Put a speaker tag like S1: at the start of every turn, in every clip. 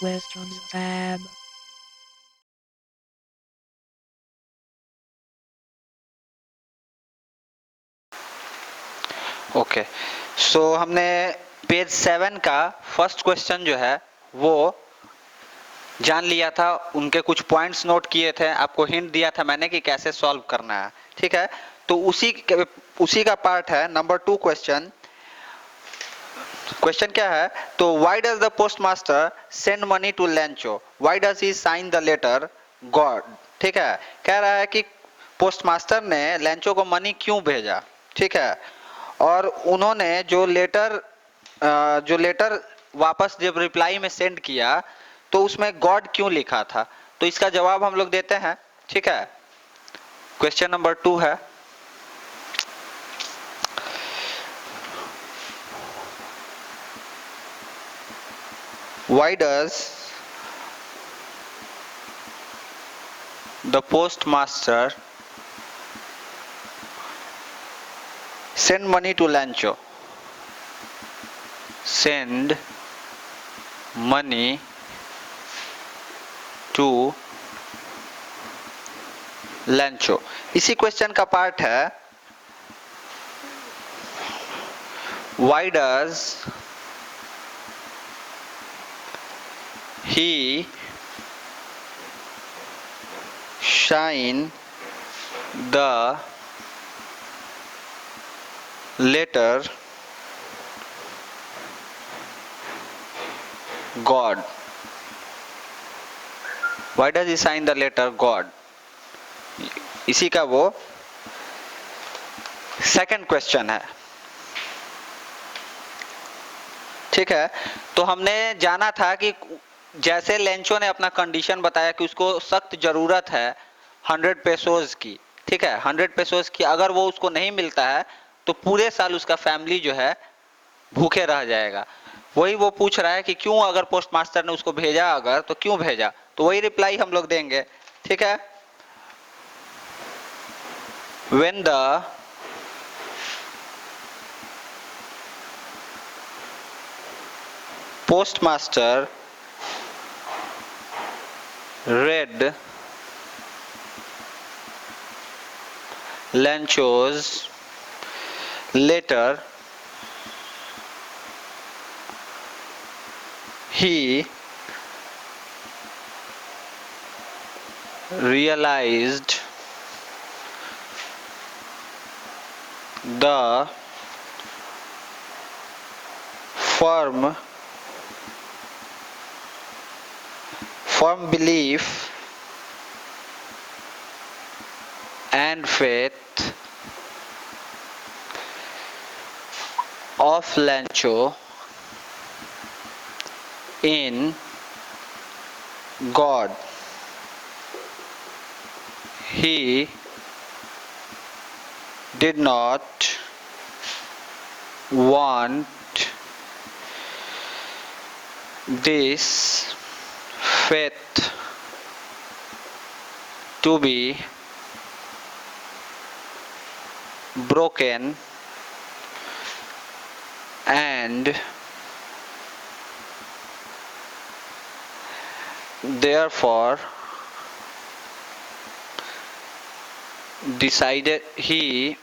S1: questions tab.
S2: Okay, सो हमने page 7 का first question जो है वो जान लिया था, उनके कुछ पॉइंट्स नोट किए थे, आपको हिंट दिया था मैंने कि कैसे सॉल्व करना है। ठीक है, तो उसी का पार्ट है नंबर 2 क्वेश्चन। क्वेश्चन क्या है, तो why does the post master send money to Lencho, why does he sign the letter God. ठीक है, कह रहा है कि पोस्ट मास्टर ने लेंचो को मनी क्यों भेजा। ठीक है, और उन्होंने जो लेटर वापस जब रिप्लाई में सेंड किया तो उसमें गॉड क्यों लिखा था। तो इसका जवाब हम लोग देते हैं। ठीक है, क्वेश्चन नंबर 2 है, why does the postmaster send money to Lancho? Send money to Lancho। इसी क्वेश्चन का पार्ट है, why does he sign the letter God? Why does he sign the letter God? इसी का वो सेकंड क्वेश्चन है। ठीक है, तो हमने जाना था कि जैसे लेंचो ने अपना कंडीशन बताया कि उसको सख्त जरूरत है 100 पेसोज की। ठीक है, 100 पेसोज की अगर वो उसको नहीं मिलता है तो पूरे साल उसका फैमिली जो है भूखे रह जाएगा। वही वो पूछ रहा है कि क्यों, अगर पोस्ट मास्टर ने उसको भेजा अगर तो क्यों भेजा, तो वही रिप्लाई हम लोग देंगे। ठीक है, when the postmaster read Lancho's letter, he realized the firm belief and faith of Lancho in God. He did not want this faith to be broken, and therefore he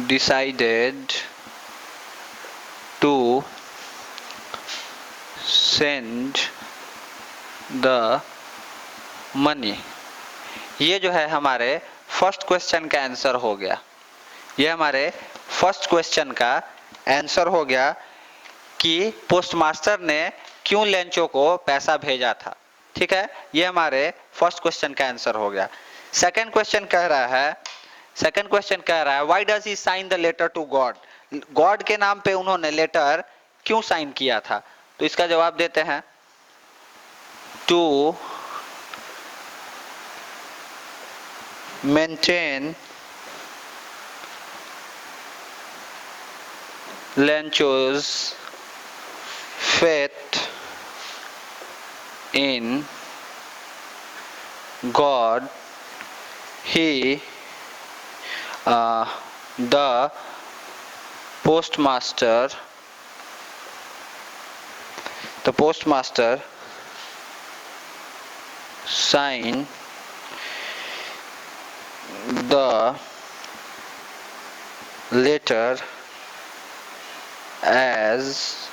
S2: decided to send the money। ये जो है हमारे first question का answer हो गया। ये हमारे first question का आंसर हो गया कि पोस्टमास्टर ने क्यों लेंचो को पैसा भेजा था। ठीक है, ये हमारे फर्स्ट क्वेश्चन का आंसर हो गया। सेकंड क्वेश्चन कह रहा है why does he sign the letter to God, God के नाम पे उन्होंने लेटर क्यों साइन किया था। तो इसका जवाब देते हैं, to maintain Lancho's faith in God, he the postmaster sign the letter as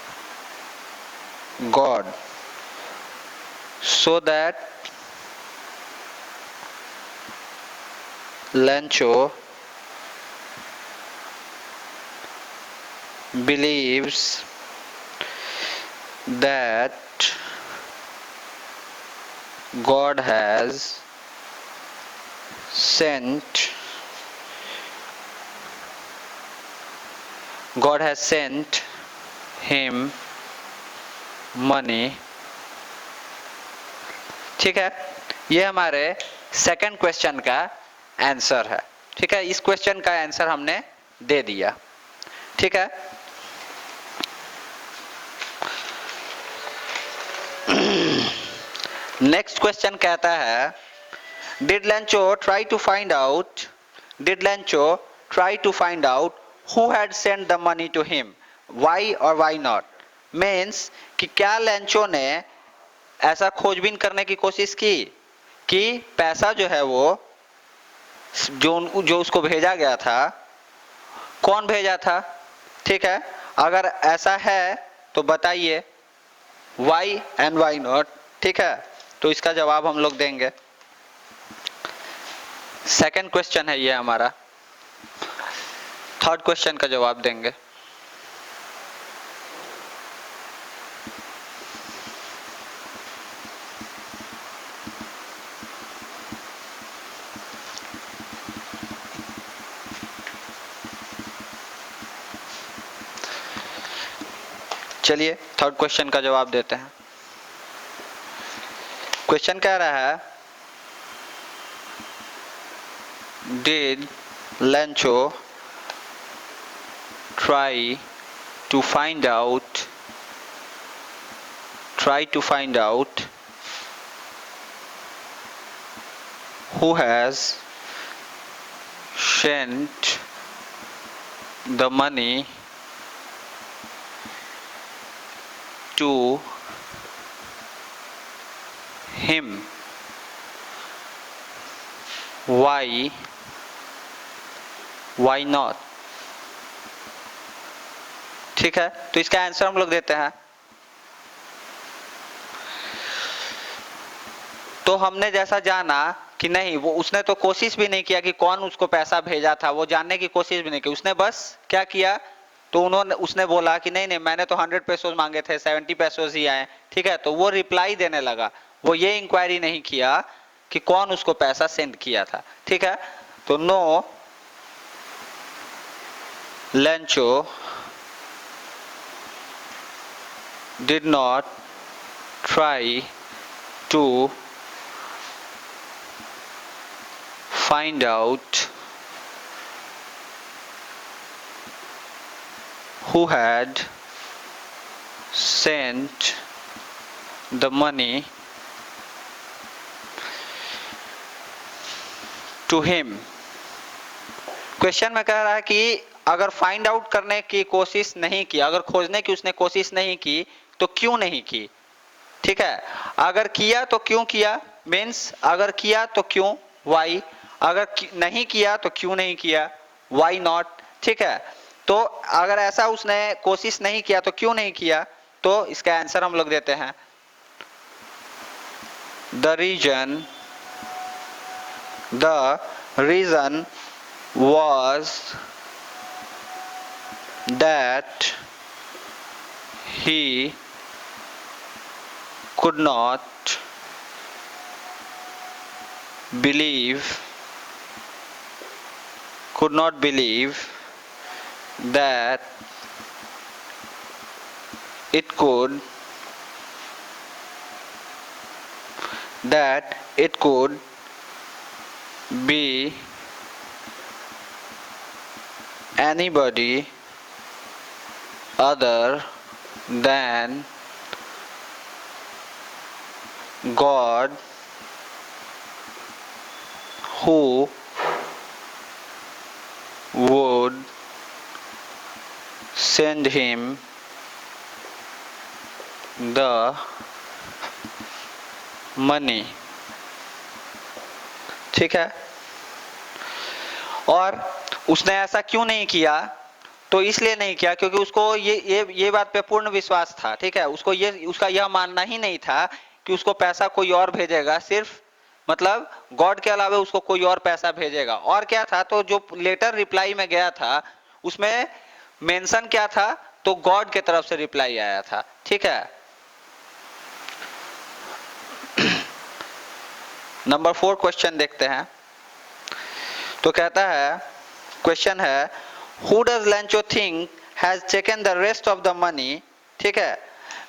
S2: God so that Lancho believes that God has sent him money। ठीक है, ये हमारे सेकंड क्वेश्चन का आंसर है। ठीक है, इस क्वेश्चन का आंसर हमने दे दिया। ठीक है, नेक्स्ट क्वेश्चन कहता है did Lencho try to find out who had send the money to him, why और वाई नॉट। मीन्स कि क्या लेंचो ने ऐसा खोजबीन करने की कोशिश की कि पैसा जो है वो जो उसको भेजा गया था, कौन भेजा था। ठीक है, अगर ऐसा है तो बताइए वाई एंड वाई नॉट। ठीक है, तो इसका जवाब हम लोग देंगे। सेकंड क्वेश्चन है ये हमारा, थर्ड क्वेश्चन का जवाब देंगे। चलिए थर्ड क्वेश्चन का जवाब देते हैं। क्वेश्चन कह रहा है did Lencho try to find out who has sent the money to him, why not। ठीक है, तो इसका आंसर हम लोग देते हैं। तो हमने जैसा जाना कि नहीं, वो उसने तो कोशिश भी नहीं किया कि कौन उसको पैसा भेजा था, वो जानने की कोशिश भी नहीं की। उसने बस क्या किया, तो उसने बोला कि नहीं मैंने तो 100 पैसों मांगे थे, 70 पैसों ही आए। ठीक है, तो वो रिप्लाई देने लगा, वो ये इंक्वायरी नहीं किया कि कौन उसको पैसा सेंड किया था। ठीक है, तो no Lencho did not try to find out who had sent the money to him। क्वेश्चन में कह रहा है कि अगर फाइंड आउट करने की कोशिश नहीं की, अगर खोजने की उसने कोशिश नहीं की तो क्यों नहीं की। ठीक है, अगर किया तो क्यों किया, मीन्स अगर किया तो क्यों, वाई। अगर नहीं किया तो क्यों नहीं किया, वाई नॉट। ठीक है, तो अगर ऐसा उसने कोशिश नहीं किया तो क्यों नहीं किया, तो इसका आंसर हम लोग देते हैं the reason was that he could not believe that it could be anybody other than God who would send him the money। ठीक है। और उसने ऐसा क्यों नहीं किया? तो इसलिए नहीं किया क्योंकि उसको ये बात पे पूर्ण विश्वास था, ठीक है। उसको ये उसका यह मानना ही नहीं था कि उसको पैसा कोई और भेजेगा, सिर्फ मतलब गॉड के अलावा उसको कोई और पैसा भेजेगा। और क्या था, तो जो लेटर रिप्लाई में गया था उसमें मेंशन क्या था, तो गॉड के तरफ से रिप्लाई आया था, ठीक है। नंबर 4 क्वेश्चन देखते हैं। तो कहता है, क्वेश्चन है, who does Lencho think has taken the rest of the money, ठीक है।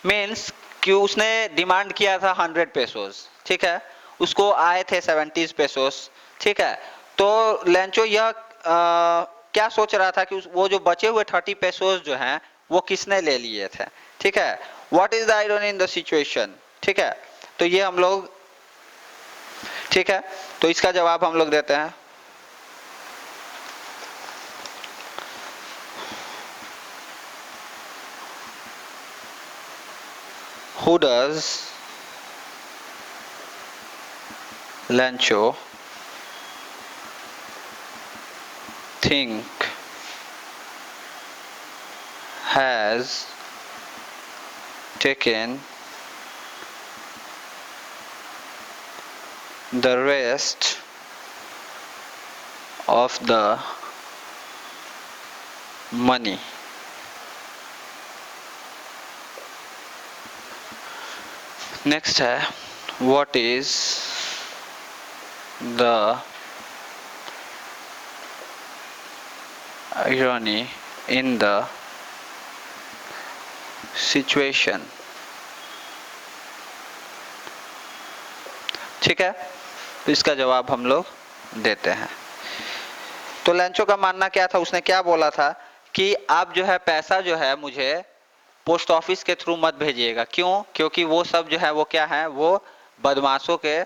S2: मीन्स कि उसने डिमांड किया था 100 पेसोस, ठीक है, उसको आए थे 70 पेसोस, ठीक है। तो लेंचो यह क्या सोच रहा था कि वो जो बचे हुए 30 पेसोस जो हैं वो किसने ले लिए थे, ठीक है। What is the irony in the situation, ठीक है। तो ये हम लोग, ठीक है, तो इसका जवाब हम लोग देते हैं। Who does Lancho think has taken the rest of the money? Next है, what is the irony in the situation, ठीक है। तो इसका जवाब हम लोग देते हैं। तो लेंचो का मानना क्या था, उसने क्या बोला था कि आप जो है पैसा जो है मुझे पोस्ट ऑफिस के थ्रू मत भेजिएगा। क्यों? क्योंकि वो सब जो है वो क्या है, वो बदमाशों के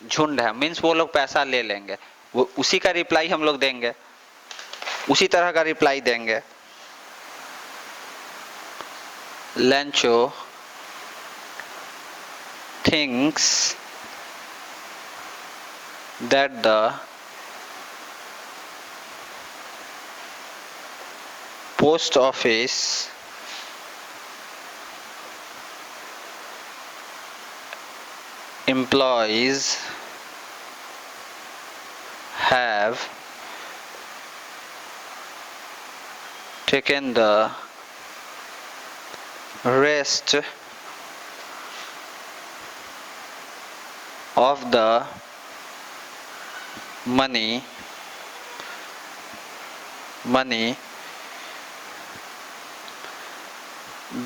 S2: झुंड है, मीन्स वो लोग पैसा ले लेंगे। वो उसी का रिप्लाई हम लोग देंगे, उसी तरह का रिप्लाई देंगे। Lencho thinks that the post office employees have taken the rest of the money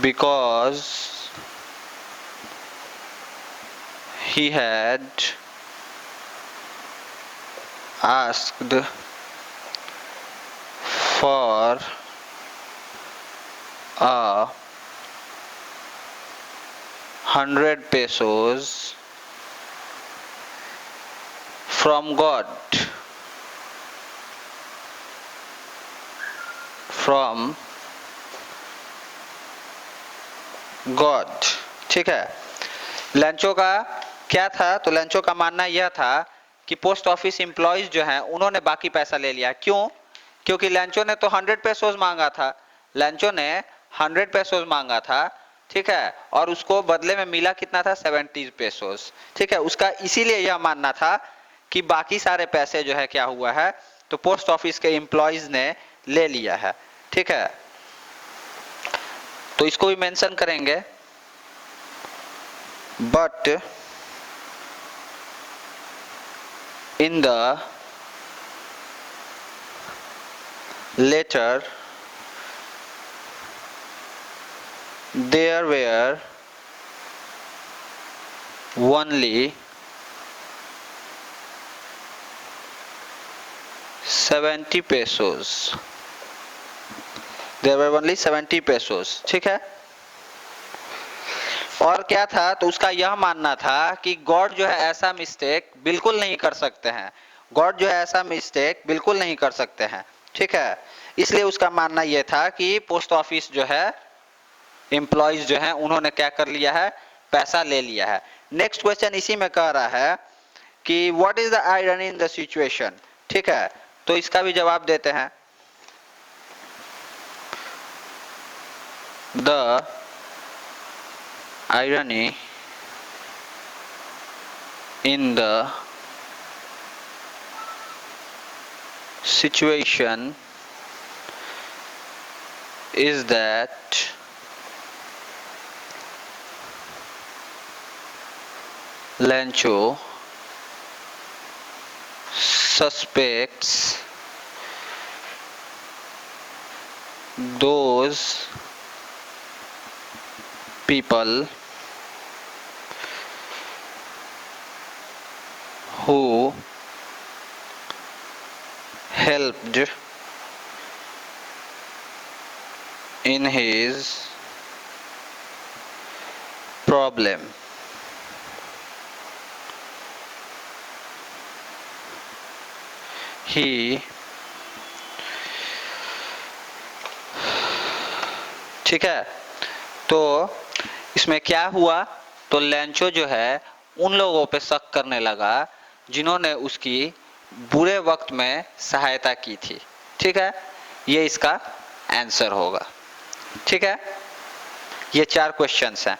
S2: because he had asked for $100 pesos from God, ठीक है। लेंचो का क्या था, तो लेंचो का मानना यह था कि पोस्ट ऑफिस एम्प्लॉइज जो हैं उन्होंने बाकी पैसा ले लिया। क्यों? क्योंकि लेंचो ने तो 100 पेसोस मांगा था, लेंचो ने 100 पेसोस मांगा था, ठीक है, और उसको बदले में मिला कितना था, 70 पेसोस, ठीक है। उसका इसीलिए यह मानना था कि बाकी सारे पैसे जो है क्या हुआ है, तो पोस्ट ऑफिस के एम्प्लॉइज ने ले लिया है, ठीक है। तो इसको भी मेंशन करेंगे, but in the letter there were only 70 pesos, there were only 70 pesos, ठीक है। और क्या था, तो उसका यह मानना था कि गॉड जो है ऐसा मिस्टेक बिल्कुल नहीं कर सकते हैं, गॉड जो है ऐसा मिस्टेक बिल्कुल नहीं कर सकते हैं, ठीक है। इसलिए उसका मानना यह था कि पोस्ट ऑफिस जो है एम्प्लॉइज जो है उन्होंने क्या कर लिया है, पैसा ले लिया है। नेक्स्ट क्वेश्चन इसी में कह रहा है कि what is the irony in the situation, ठीक है, तो इसका भी जवाब देते हैं। The irony in the situation is that Lencho suspects those people who helped in his problem. He, ठीक है, तो इसमें क्या हुआ, तो लेंचो जो है उन लोगों पे शक करने लगा जिन्होंने उसकी बुरे वक्त में सहायता की थी, ठीक है, ये इसका आंसर होगा, ठीक है। ये 4 क्वेश्चंस हैं।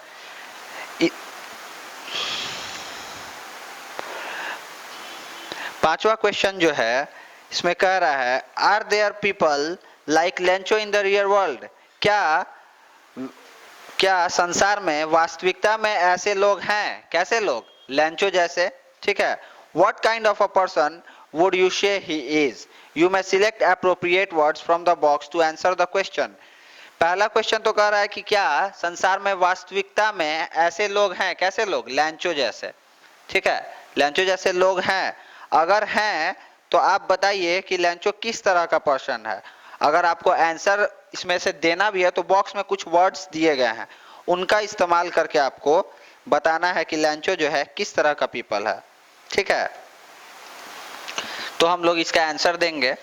S2: पांचवा क्वेश्चन जो है इसमें कह रहा है are there people like Lencho in the real world, क्या संसार में वास्तविकता में ऐसे लोग हैं, कैसे लोग, लेंचो जैसे, ठीक है। What kind of a person would you say he is, you may select appropriate words from the box to answer the question. पहला क्वेश्चन तो कह रहा है कि क्या संसार में वास्तविकता में ऐसे लोग हैं, कैसे लोग, लेंचो जैसे, ठीक है, लेंचो जैसे लोग हैं। अगर हैं तो आप बताइए कि लेंचो किस तरह का पर्सन है। अगर आपको आंसर इसमें से देना भी है तो बॉक्स में कुछ वर्ड्स दिए गए हैं, उनका इस्तेमाल करके आपको बताना है कि लेंचो जो है किस तरह का पीपल है, ठीक है। तो हम लोग इसका आंसर देंगे।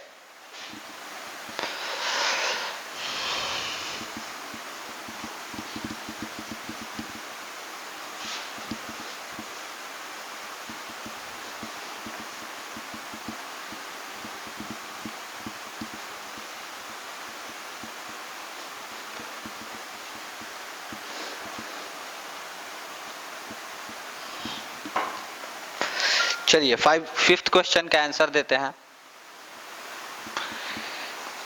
S2: चलिए फिफ्थ क्वेश्चन का आंसर देते हैं।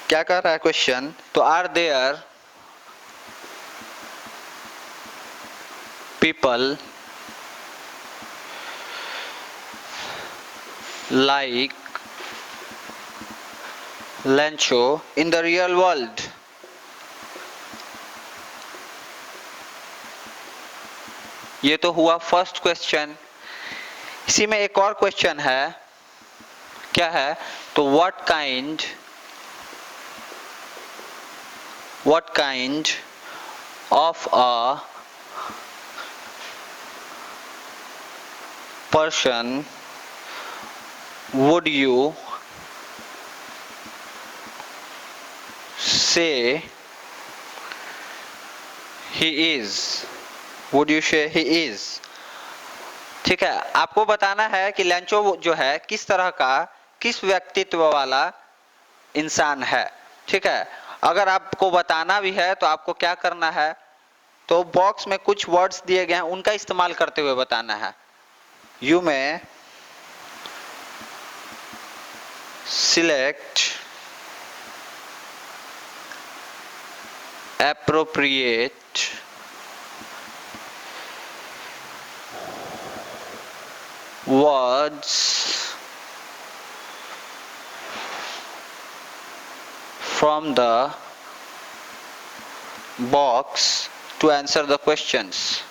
S2: क्या कह रहा है क्वेश्चन, तो are there people like Lencho in the real world. ये तो हुआ फर्स्ट क्वेश्चन। इसी में एक और क्वेश्चन है, क्या है, तो what kind of a person would you say he is, would you say he is, ठीक है। आपको बताना है कि लेंचो जो है किस तरह का, किस व्यक्तित्व वाला इंसान है, ठीक है। अगर आपको बताना भी है तो आपको क्या करना है, तो बॉक्स में कुछ वर्ड्स दिए गए हैं उनका इस्तेमाल करते हुए बताना है। यू में select appropriate words from the box to answer the questions,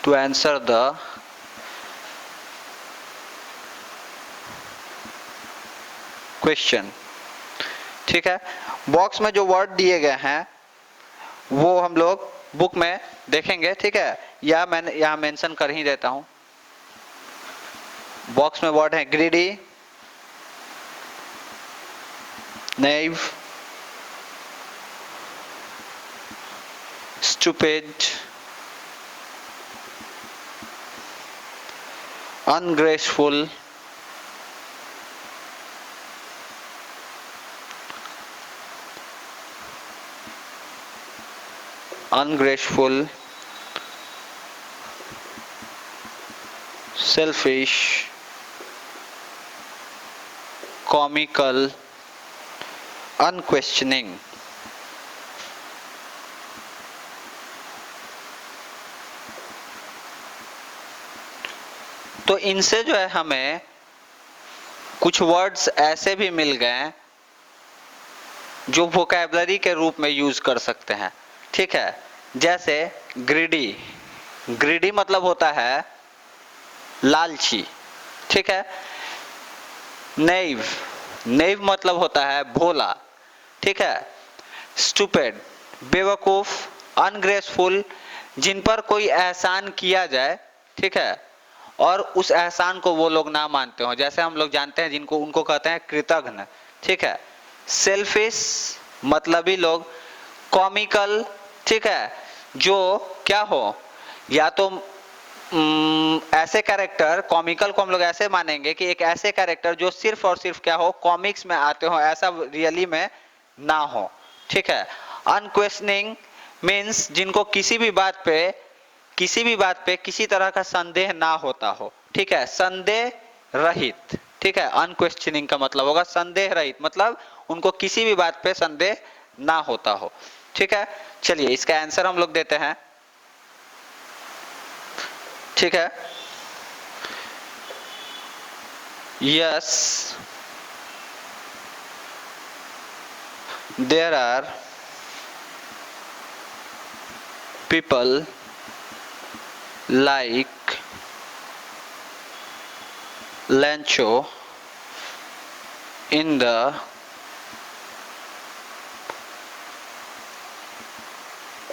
S2: to answer the question, ठीक है। बॉक्स में जो वर्ड दिए गए हैं वो हम लोग बुक में देखेंगे, ठीक है, या मैं यहाँ मेंशन कर ही देता हूं। बॉक्स में वर्ड है greedy, naive, stupid, ungraceful, ungraceful, selfish, comical, unquestioning. तो इनसे जो है हमें कुछ वर्ड्स ऐसे भी मिल गए जो वोकैबुलरी के रूप में यूज कर सकते हैं, ठीक है। जैसे ग्रीडी, ग्रीडी मतलब होता है लालची, ठीक है। नेइव, नेइव मतलब होता है भोला, ठीक है। स्टूपिड, बेवकूफ। अनग्रेसफुल, जिन पर कोई एहसान किया जाए, ठीक है, और उस एहसान को वो लोग ना मानते हो, जैसे हम लोग जानते हैं जिनको, उनको कहते हैं कृतघ्न, ठीक है। सेल्फिश मतलबी लोग। कॉमिकल, ठीक है, जो क्या हो, या तो ऐसे कैरेक्टर, कॉमिकल को हम लोग ऐसे मानेंगे कि एक ऐसे कैरेक्टर जो सिर्फ और सिर्फ क्या हो, कॉमिक्स में आते हो, ऐसा रियली में ना हो, ठीक है। अनक्वेश्चनिंग मीन्स जिनको किसी भी बात पे किसी तरह का संदेह ना होता हो, ठीक है। संदेह रहित, ठीक है। अनक्वेश्चनिंग का मतलब होगा संदेह रहित, मतलब उनको किसी भी बात पे संदेह ना होता हो, ठीक है। चलिए इसका आंसर हम लोग देते हैं, ठीक है। Yes, there are people like Lancho in the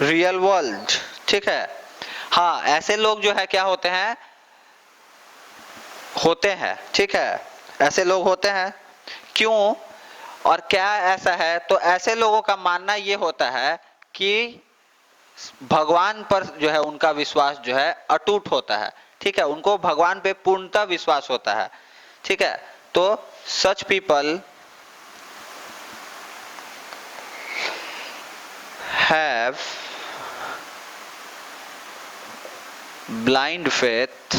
S2: real world, ठीक है। हाँ, ऐसे लोग जो है क्या होते हैं, ठीक है, ऐसे लोग होते हैं। क्यों और क्या ऐसा है, तो ऐसे लोगों का मानना ये होता है कि भगवान पर जो है उनका विश्वास जो है अटूट होता है, ठीक है। उनको भगवान पे पूर्णतः विश्वास होता है, ठीक है। तो such people have blind faith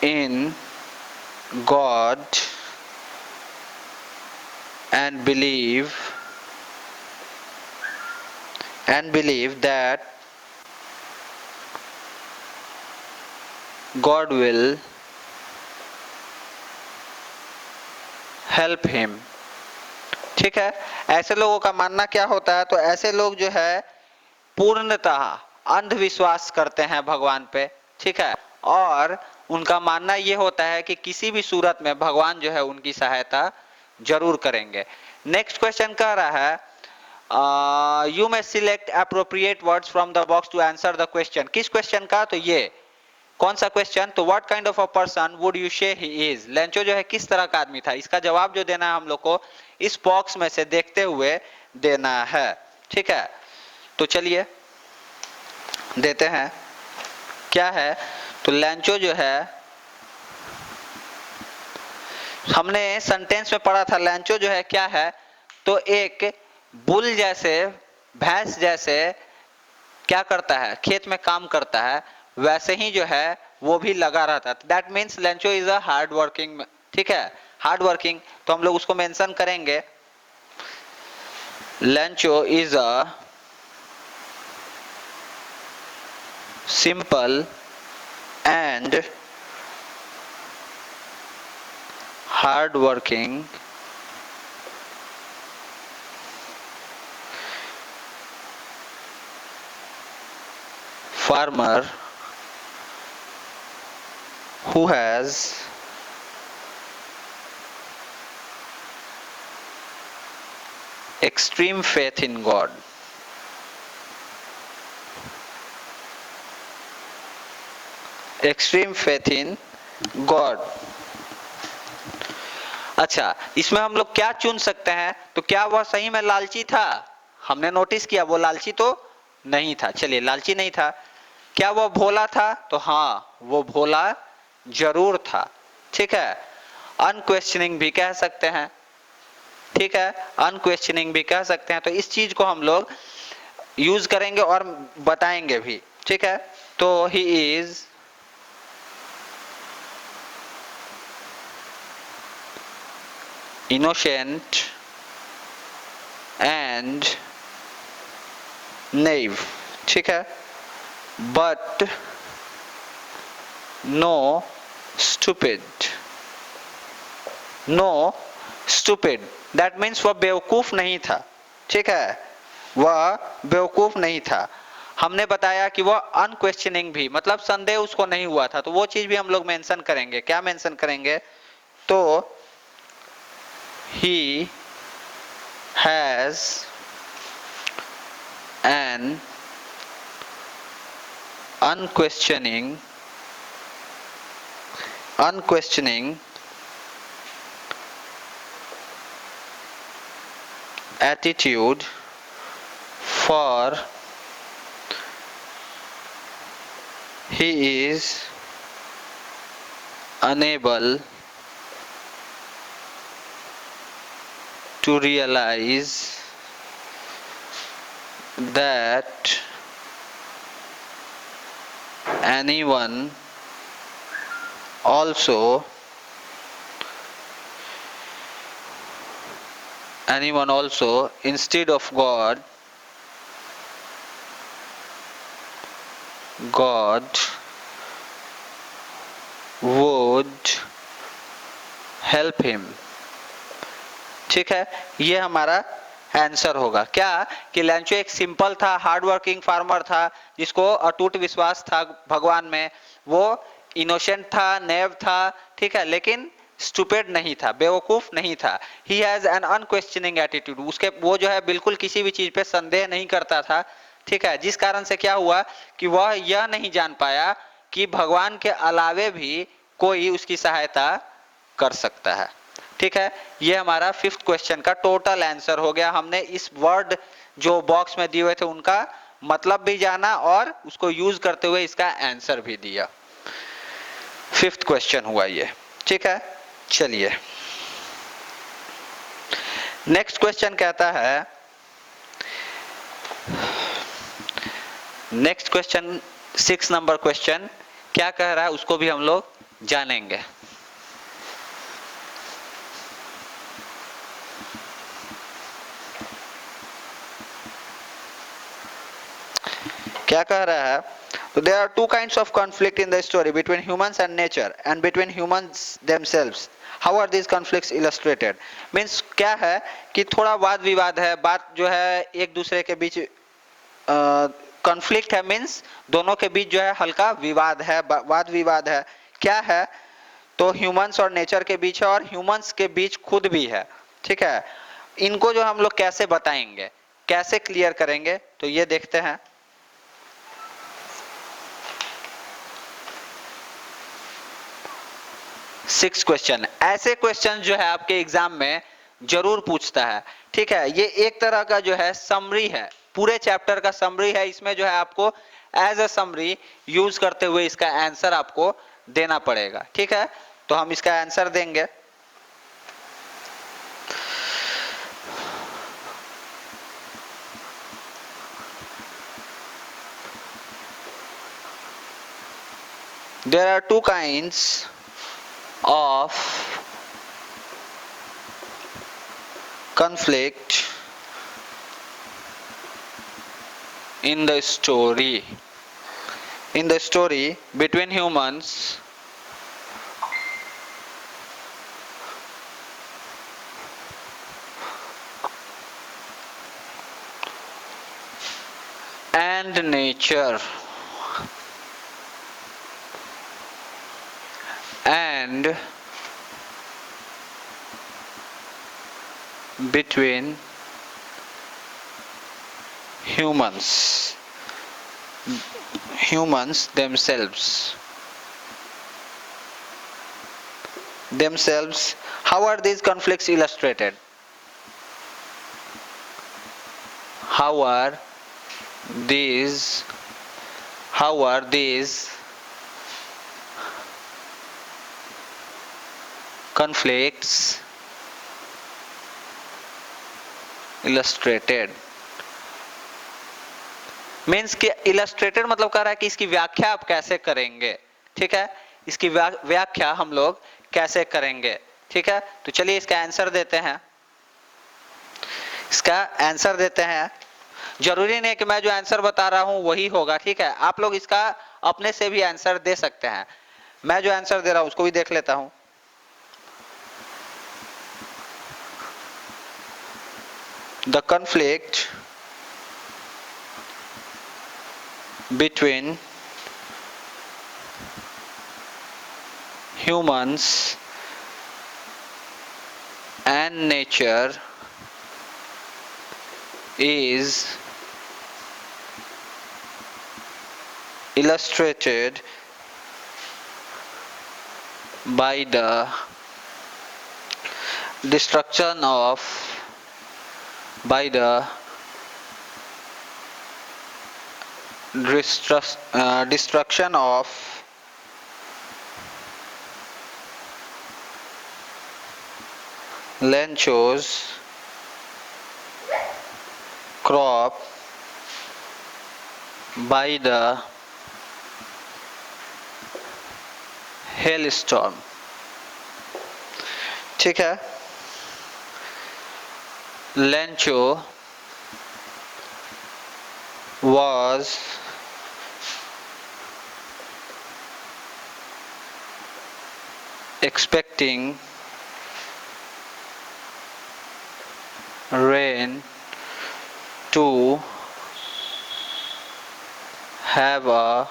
S2: in God and believe that God will help him, ठीक है। ऐसे लोगों का मानना क्या होता है, तो ऐसे लोग जो है पूर्णतः अंधविश्वास करते हैं भगवान पे, ठीक है। और उनका मानना ये होता है कि किसी भी सूरत में भगवान जो है उनकी सहायता जरूर करेंगे। नेक्स्ट क्वेश्चन कह रहा है you may select appropriate words from the box to answer the question. किस क्वेश्चन का, तो ये कौन सा क्वेश्चन, तो what kind of a person would you say he is. Lencho जो है किस तरह का आदमी था, इसका जवाब जो देना है हम लोग को इस बॉक्स में से देखते हुए देना है, ठीक है। तो चलिए देते हैं, क्या है, तो लेंचो जो है हमने सेंटेंस में पढ़ा था, लेंचो जो है क्या है, तो एक बुल जैसे, भैंस जैसे क्या करता है, खेत में काम करता है, वैसे ही जो है वो भी लगा रहता है। That means Lencho is a hard working, ठीक है, हार्ड वर्किंग। तो हम लोग उसको मेंशन करेंगे, Lencho is a simple and hard working farmer who has extreme faith in God. Extreme faith in God. अच्छा, इसमें हम लोग क्या चुन सकते हैं, तो क्या वह सही में लालची था, हमने नोटिस किया वो लालची तो नहीं था। चलिए लालची नहीं था, क्या वो भोला था? तो हाँ, वो भोला जरूर था। ठीक है, अनक्वेश्चनिंग भी कह सकते हैं। ठीक है, अनक्वेश्चनिंग भी कह सकते हैं। तो इस चीज को हम लोग यूज करेंगे और बताएंगे भी। ठीक है, तो he is innocent and naive। ठीक है, but no stupid। No stupid, that means वह बेवकूफ नहीं था। ठीक है, वह बेवकूफ नहीं था। हमने बताया कि वह अनक्वेश्चनिंग भी, मतलब संदेह उसको नहीं हुआ था, तो वो चीज भी हम लोग मेंशन करेंगे। क्या मेंशन करेंगे? तो he has an unquestioning attitude for he is unable to realize that anyone also instead of God would help him। ठीक है, ये हमारा आंसर होगा। क्या कि लेंचो एक सिंपल था, हार्ड वर्किंग फार्मर था, जिसको अटूट विश्वास था भगवान में। वो इनोसेंट था, नेव था। ठीक है, लेकिन स्टूपिड नहीं था, बेवकूफ नहीं था। ही हैज एन अनक्वेश्चनिंग एटीट्यूड, उसके वो जो है बिल्कुल किसी भी चीज पे संदेह नहीं करता था। ठीक है, जिस कारण से क्या हुआ कि वह यह नहीं जान पाया कि भगवान के अलावे भी कोई उसकी सहायता कर सकता है। ठीक है, ये हमारा फिफ्थ क्वेश्चन का टोटल आंसर हो गया। हमने इस वर्ड जो बॉक्स में दिए हुए थे उनका मतलब भी जाना और उसको यूज करते हुए इसका आंसर भी दिया। फिफ्थ क्वेश्चन हुआ ये। ठीक है, चलिए नेक्स्ट क्वेश्चन कहता है, नेक्स्ट क्वेश्चन 6 नंबर क्वेश्चन क्या कह रहा है उसको भी हम लोग जानेंगे। क्या कह रहा है? तो there are two kinds of conflict in the story between humans and nature and between humans themselves। How are these conflicts illustrated? Means क्या है कि थोड़ा वाद विवाद है, बात जो है एक दूसरे के बीच कॉन्फ्लिक्ट है, मीन्स दोनों के बीच जो है हल्का विवाद है, वाद विवाद है। क्या है? तो ह्यूमंस और नेचर के बीच है और ह्यूमंस के बीच खुद भी है। ठीक है, इनको जो हम लोग कैसे बताएंगे, कैसे क्लियर करेंगे, तो ये देखते हैं। सिक्स क्वेश्चन, ऐसे क्वेश्चन जो है आपके एग्जाम में जरूर पूछता है। ठीक है, ये एक तरह का जो है समरी है, पूरे चैप्टर का समरी है। इसमें जो है आपको एज अ समरी यूज करते हुए इसका आंसर आपको देना पड़ेगा। ठीक है, तो हम इसका आंसर देंगे। There are two kinds of conflict in the story between humans and nature and between humans themselves। How are these conflicts illustrated? How are these how are these conflicts illustrated? Means कि illustrated मतलब कह रहा है कि इसकी व्याख्या आप कैसे करेंगे, ठीक है, इसकी व्याख्या हम लोग कैसे करेंगे, ठीक है। तो चलिए इसका आंसर देते हैं, इसका आंसर देते हैं। जरूरी नहीं है कि मैं जो आंसर बता रहा हूं वही होगा, ठीक है, आप लोग इसका अपने से भी आंसर दे सकते हैं। मैं जो आंसर दे रहा हूं उसको भी देख लेता हूं। The conflict between humans and nature is illustrated by the destruction of destruction of Lencho's crop by the hailstorm, ठीक है। Lencho was expecting rain to have a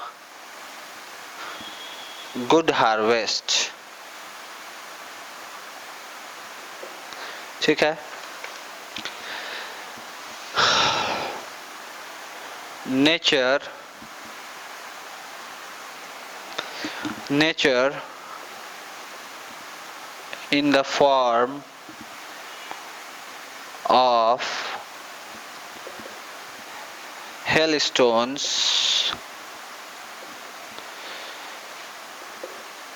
S2: good harvest, ठीक है। nature in the form of hailstones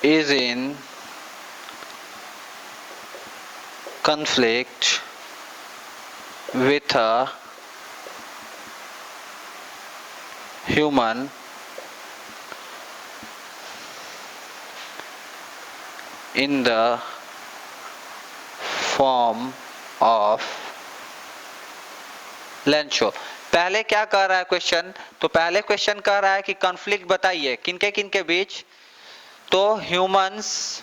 S2: is in conflict with a human in the form of Lencho। पहले क्या कह रहा है question, तो पहले क्वेश्चन कह रहा है कि कॉन्फ्लिक्ट बताइए किनके किनके बीच, तो ह्यूमंस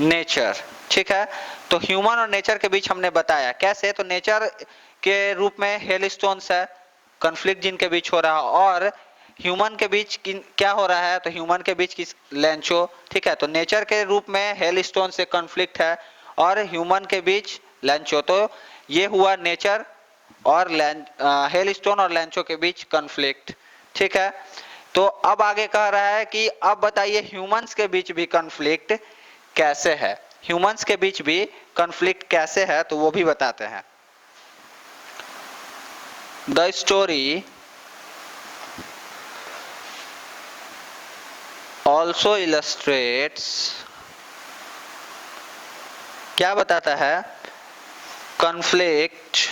S2: नेचर, ठीक है। तो ह्यूमन और नेचर के बीच हमने बताया कैसे, तो नेचर के रूप में हेलस्टोन्स है कॉन्फ्लिक्ट जिनके बीच हो रहा है, और ह्यूमन के बीच क्या हो रहा है, तो ह्यूमन के बीच किस लेंचो, ठीक है। तो नेचर के रूप में हेलस्टोन से कॉन्फ्लिक्ट है और ह्यूमन के बीच लेंचो, तो ये हुआ नेचर और हेलस्टोन और लेंचो के बीच कॉन्फ्लिक्ट, ठीक है। तो अब आगे कह रहा है कि अब बताइए ह्यूमंस के बीच भी कॉन्फ्लिक्ट कैसे है, ह्यूमंस के बीच भी कॉन्फ्लिक्ट कैसे है, तो वो भी बताते हैं। द स्टोरी ऑल्सो इलस्ट्रेट्स, क्या बताता है, कॉन्फ्लिक्ट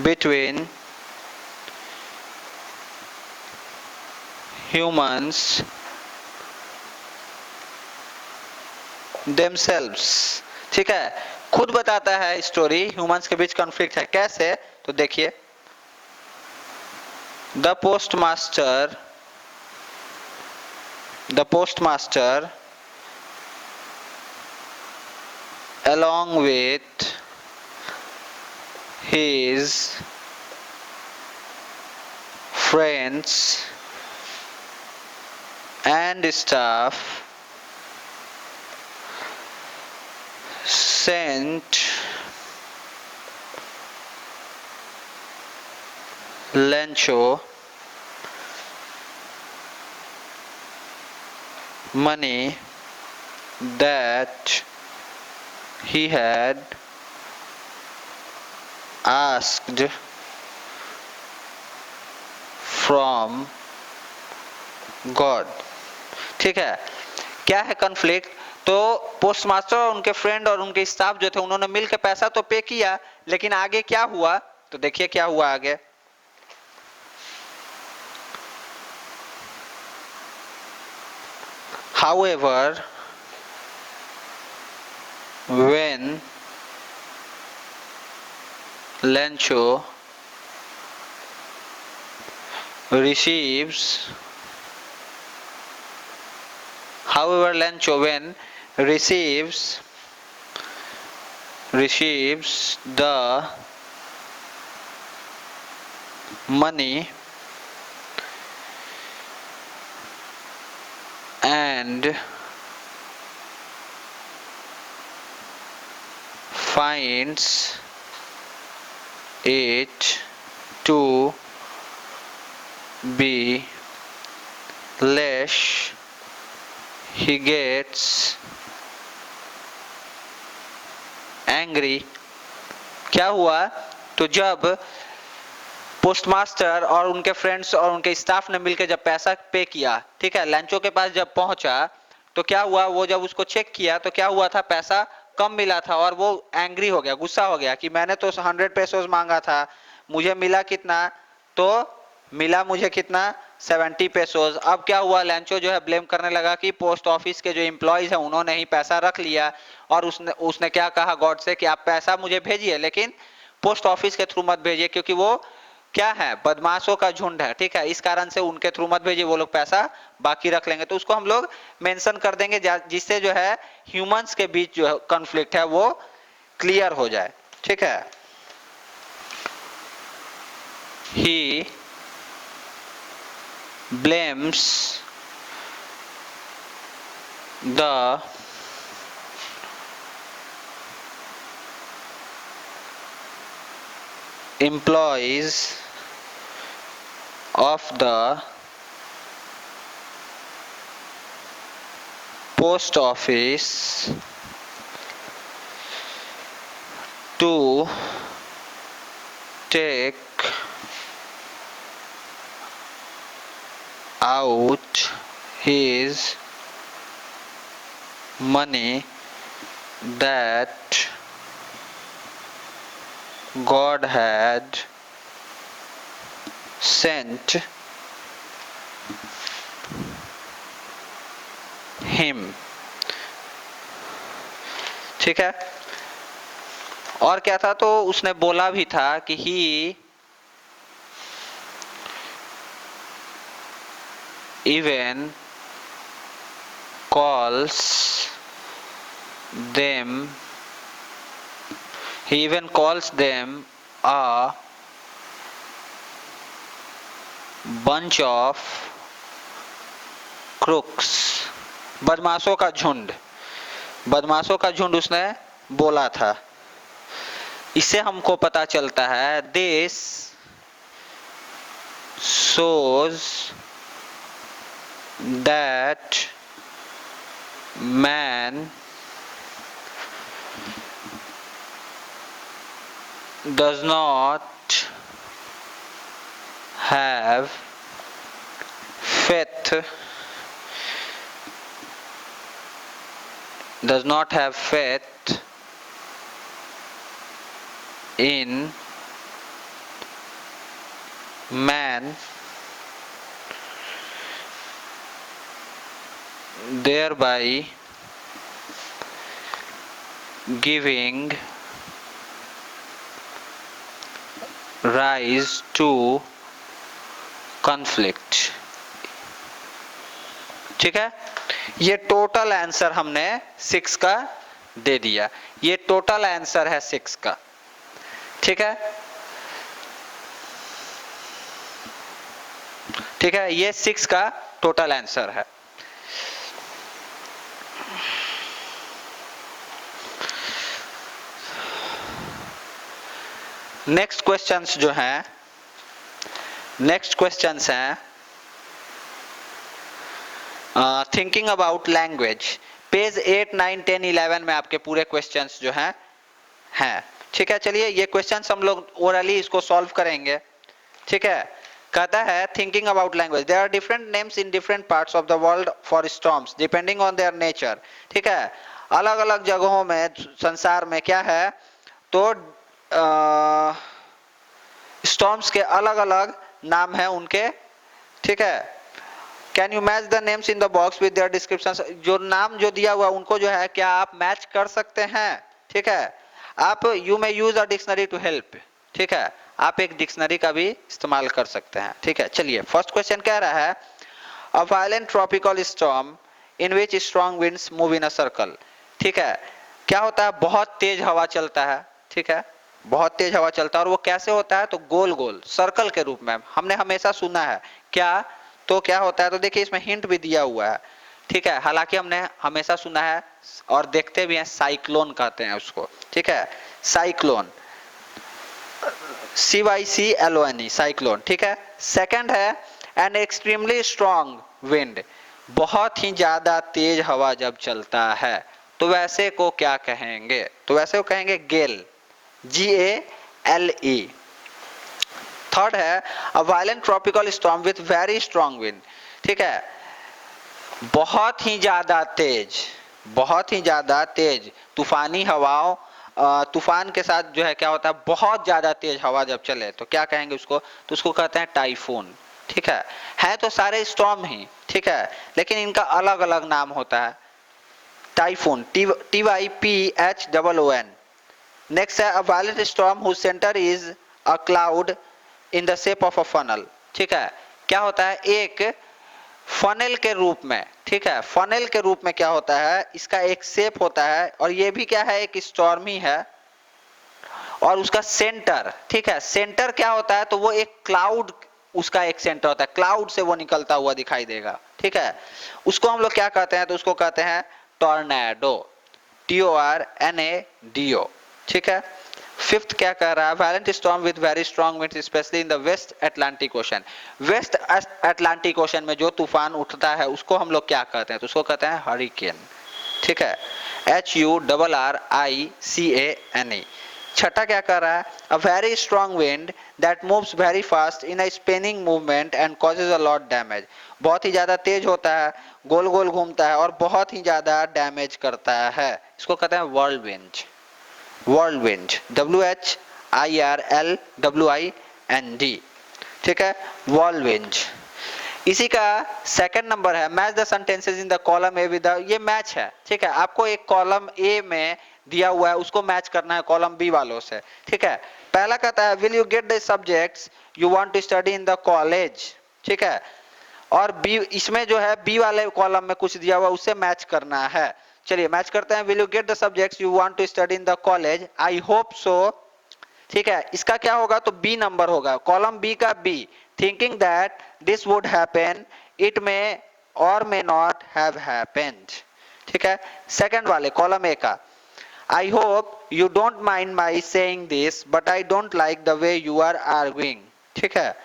S2: between humans themselves, ठीक है, खुद बताता है स्टोरी ह्यूमंस के बीच कॉन्फ्लिक्ट है कैसे, तो देखिए। The postmaster along with his friends and staff sent Lencho money that he had asked from God. ठीक है, क्या है कॉन्फ्लिक्ट? तो पोस्ट मास्टर और उनके फ्रेंड और उनके स्टाफ जो थे उन्होंने मिलकर पैसा तो पे किया, लेकिन आगे क्या हुआ? तो देखिए क्या हुआ आगे। However, when Lencho receives the money and finds it to be less, he gets angry। क्या हुआ? तो जब पोस्टमास्टर और उनके फ्रेंड्स और उनके स्टाफ ने मिलकर जब पैसा पे किया, ठीक है, लेंचो के पास जब पहुंचा तो क्या हुआ? वो जब उसको चेक किया तो क्या हुआ था? पैसा कम मिला था और वो एंग्री हो गया, गुस्सा हो गया कि मैंने तो 100 पेसोस मांगा था, मुझे मिला कितना? तो मिला मुझे कितना? 70 पेसोस। अब क्या हुआ? लेंचो जो है ब्लेम करने लगा कि पोस्ट ऑफिस के जो एम्प्लॉयज हैं उन्होंने ही पैसा रख लिया, और उसने क्या कहा गॉड से कि आप पैसा मुझे भेजिए लेकिन पोस्ट ऑफिस के थ्रू मत भेजिए, क्योंकि वो क्या है? बदमाशों का झुंड है। ठीक है, इस कारण से उनके थ्रू मत भेजिए, वो लोग पैसा बाकी रख लेंगे। तो उसको हम लोग मेंशन कर देंगे जिससे जो है ह्यूमंस के बीच जो कॉन्फ्लिक्ट है वो क्लियर हो जाए। ठीक है, ही blames the employees of the post office to take out his money that God had sent him। ठीक है, और क्या था? तो उसने बोला भी था कि ही even calls them a bunch of crooks। बदमाशों का झुंड, बदमाशों का झुंड उसने बोला था। इससे हमको पता चलता है this shows that man does not have faith in man, thereby giving rise to conflict। ठीक है, ये टोटल आंसर हमने 6 का दे दिया। ये टोटल आंसर है 6 का। ठीक है, ठीक है, ये 6 का टोटल आंसर है। नेक्स्ट क्वेश्चंस जो हैं, नेक्स्ट क्वेश्चंस हैं थिंकिंग अबाउट लैंग्वेज। पेज 8, 9, 10, 11 में आपके पूरे क्वेश्चंस जो हैं हैं। ठीक है, चलिए ये क्वेश्चंस हम लोग ओरली इसको सॉल्व करेंगे। ठीक है, कहता है thinking about language, there are different names in different parts of the world for storms depending on their nature. ठीक है, अलग अलग जगहों में संसार में क्या है, तो स्टॉर्म्स के अलग अलग नाम है उनके। ठीक है, can you match the names in the box with their description, जो नाम जो दिया हुआ उनको जो है क्या आप मैच कर सकते हैं। ठीक है, आप you may use a dictionary to help. ठीक है, आप एक डिक्शनरी का भी इस्तेमाल कर सकते हैं। ठीक है, चलिए फर्स्ट क्वेश्चन कह रहा है a violent tropical storm in which strong winds move in a circle. ठीक है, क्या होता है, बहुत तेज हवा चलता है। ठीक है, बहुत तेज हवा चलता है और वो कैसे होता है, तो गोल गोल सर्कल के रूप में हमने हमेशा सुना है क्या, तो क्या होता है, तो देखिए इसमें हिंट भी दिया हुआ है। ठीक है, हालांकि हमने हमेशा सुना है और देखते भी हैं, साइक्लोन कहते हैं उसको। ठीक है, साइक्लोन, CYCLONE, साइक्लोन। ठीक है, सेकंड है एन एक्सट्रीमली स्ट्रॉन्ग विंड, बहुत ही ज्यादा तेज हवा जब चलता है तो वैसे को क्या कहेंगे, तो वैसे को कहेंगे गेल, GALE। थर्ड है a violent tropical storm with very strong wind. ठीक है, बहुत ही ज्यादा तेज, बहुत ही ज्यादा तेज तूफानी हवाओं, तूफान के साथ जो है क्या होता है, बहुत ज्यादा तेज हवा जब चले तो क्या कहेंगे उसको, तो उसको कहते हैं टाइफून। ठीक है तो सारे स्टॉर्म ही। ठीक है, लेकिन इनका अलग अलग नाम होता है। Typhoon, TYPHOON। नेक्स्ट है a violent storm whose centre is a cloud in the shape of a funnel. ठीक है, क्या होता है, एक फनल के रूप में। ठीक है, फनल के रूप में क्या होता है, इसका एक शेप होता है और ये भी क्या है, एक स्टॉर्म ही है और उसका सेंटर। ठीक है, सेंटर क्या होता है, तो वो एक क्लाउड, उसका एक सेंटर होता है, क्लाउड से वो निकलता हुआ दिखाई देगा। ठीक है, उसको हम लोग क्या कहते हैं, तो उसको कहते हैं टॉर्नेडो, TORNADO। ठीक है, फिफ्थ क्या कह रहा है, violent storm with very strong winds specially in the west Atlantic ocean. West Atlantic ocean में जो तूफान उठता है उसको हम लोग क्या कहते हैं, तो उसको कहते हैं हरिकेन। ठीक है, HURRICANE। छठा क्या कर रहा है, a very strong wind that moves very fast in a spinning movement and causes a lot damage. बहुत ही ज्यादा तेज होता है, गोल गोल घूमता है और बहुत ही ज्यादा डैमेज करता है, इसको कहते हैं world wind. World wind, WHIRLWIND। ठीक है, वर्ल्ड विंड। इसी का सेकंड नंबर है match the sentences in the column A with, ये मैच है। ठीक है, आपको एक कॉलम ए में दिया हुआ है उसको मैच करना है कॉलम बी वालों से। ठीक है, पहला कहता है will you get the subjects you want to study in the college. ठीक है, और बी, इसमें जो है बी वाले कॉलम में कुछ दिया हुआ उससे मैच करना है। चलिए मैच करते हैं, will you get the subjects you want to study in the college, I hope so. ठीक है, इसका क्या होगा, तो बी नंबर होगा, कॉलम बी का B. Thinking that this would happen, it may or may not have happened. ठीक है, सेकंड वाले कॉलम ए का, I hope you don't mind my saying this but I don't like the way you are arguing. ठीक है,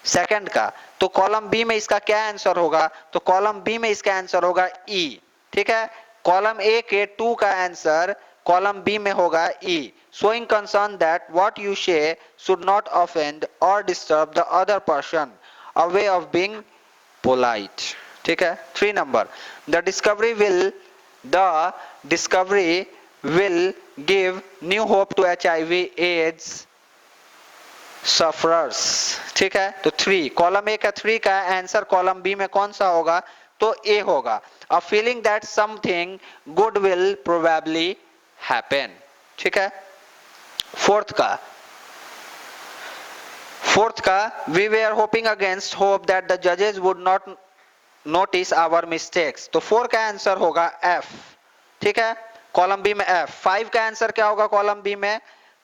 S2: second का, तो column B में इसका क्या आंसर होगा, तो कॉलम बी में इसका आंसर होगा ई। ठीक है, कॉलम ए के 2 का आंसर कॉलम बी में होगा ई। showing concern that what you say should not offend or disturb the other person, a way of being polite। ठीक है, 3 number, the discovery will give new hope to HIV AIDS sufferers। ठीक है, तो 3, column A का 3 का answer column B में कौन सा होगा, तो ए होगा, a feeling that something good will probably happen। ठीक है, फोर्थ का we we are hoping against hope that the जजेस would not notice our mistakes, तो 4 का आंसर होगा एफ। ठीक है, कॉलम बी में एफ। 5 का आंसर क्या होगा कॉलम बी में,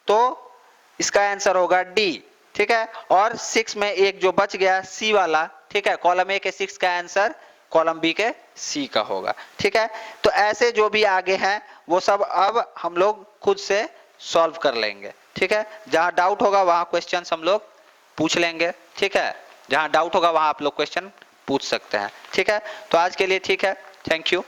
S2: तो इसका आंसर होगा डी। ठीक है, और 6 में एक जो बच गया सी वाला। ठीक है, कॉलम ए के 6 का आंसर कॉलम बी के सी का होगा। ठीक है, तो ऐसे जो भी आगे हैं वो सब अब हम लोग खुद से सॉल्व कर लेंगे। ठीक है, जहां डाउट होगा वहां क्वेश्चंस हम लोग पूछ लेंगे। ठीक है, जहां डाउट होगा वहां आप लोग क्वेश्चन पूछ सकते हैं। ठीक है, तो आज के लिए ठीक है, थैंक यू।